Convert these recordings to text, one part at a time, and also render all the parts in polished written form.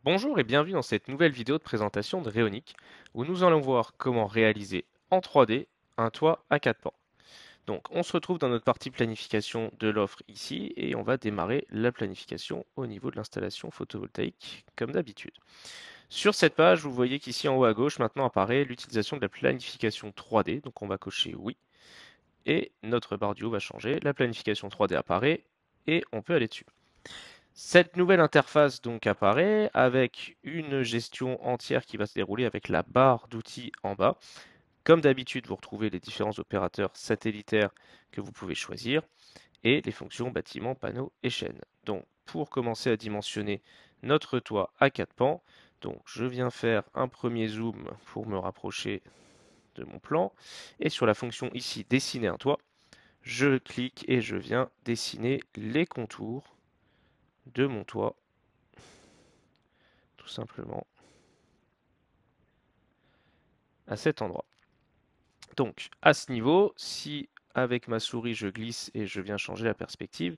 Bonjour et bienvenue dans cette nouvelle vidéo de présentation de Réonic où nous allons voir comment réaliser en 3D un toit à 4 pans. Donc on se retrouve dans notre partie planification de l'offre ici et on va démarrer la planification au niveau de l'installation photovoltaïque comme d'habitude. Sur cette page, vous voyez qu'ici en haut à gauche maintenant apparaît l'utilisation de la planification 3D. Donc on va cocher oui et notre barre du haut va changer. La planification 3D apparaît et on peut aller dessus. Cette nouvelle interface donc apparaît avec une gestion entière qui va se dérouler avec la barre d'outils en bas. Comme d'habitude, vous retrouvez les différents opérateurs satellitaires que vous pouvez choisir et les fonctions bâtiment, panneaux et chaînes. Donc pour commencer à dimensionner notre toit à 4 pans, donc je viens faire un premier zoom pour me rapprocher de mon plan et sur la fonction ici dessiner un toit, je clique et je viens dessiner les contours de mon toit tout simplement à cet endroit. Donc à ce niveau, si avec ma souris je glisse et je viens changer la perspective,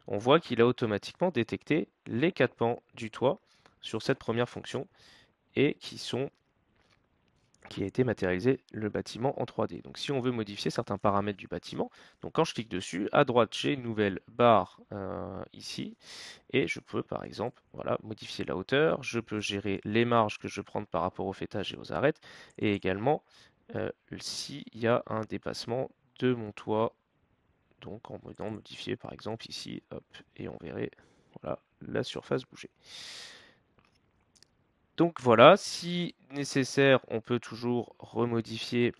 on voit qu'il a automatiquement détecté les 4 pans du toit sur cette première fonction et qui a été matérialisé le bâtiment en 3D. Donc si on veut modifier certains paramètres du bâtiment, donc quand je clique dessus, à droite j'ai une nouvelle barre ici et je peux par exemple voilà, modifier la hauteur, je peux gérer les marges que je prends par rapport au faîtage et aux arêtes et également s'il y a un dépassement de mon toit, donc en venant modifier par exemple ici, hop, et on verrait voilà, la surface bouger. Donc voilà, si nécessaire, on peut toujours remodifier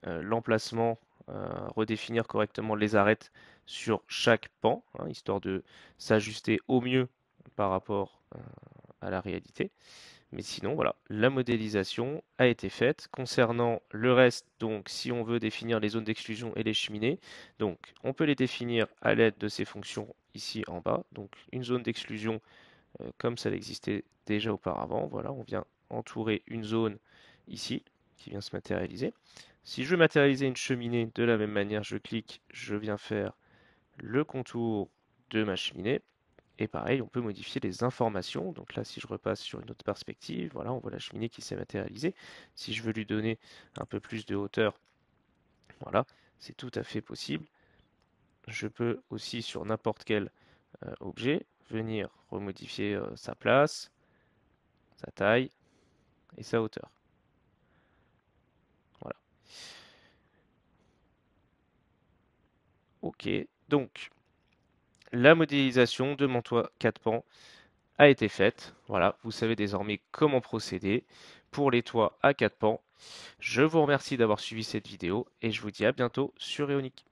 l'emplacement, redéfinir correctement les arêtes sur chaque pan, hein, histoire de s'ajuster au mieux par rapport à la réalité. Mais sinon, voilà, la modélisation a été faite. Concernant le reste, donc, si on veut définir les zones d'exclusion et les cheminées, donc, on peut les définir à l'aide de ces fonctions ici en bas. Donc, une zone d'exclusion comme ça existait déjà auparavant. Voilà, on vient entourer une zone ici qui vient se matérialiser. Si je veux matérialiser une cheminée de la même manière, je clique, je viens faire le contour de ma cheminée. Et pareil, on peut modifier les informations. Donc là, si je repasse sur une autre perspective, voilà, on voit la cheminée qui s'est matérialisée. Si je veux lui donner un peu plus de hauteur, voilà, c'est tout à fait possible. Je peux aussi, sur n'importe quel objet, venir remodifier sa place, sa taille et sa hauteur. Voilà. Ok, donc la modélisation de mon toit 4 pans a été faite. Voilà, vous savez désormais comment procéder pour les toits à 4 pans. Je vous remercie d'avoir suivi cette vidéo et je vous dis à bientôt sur Eonic.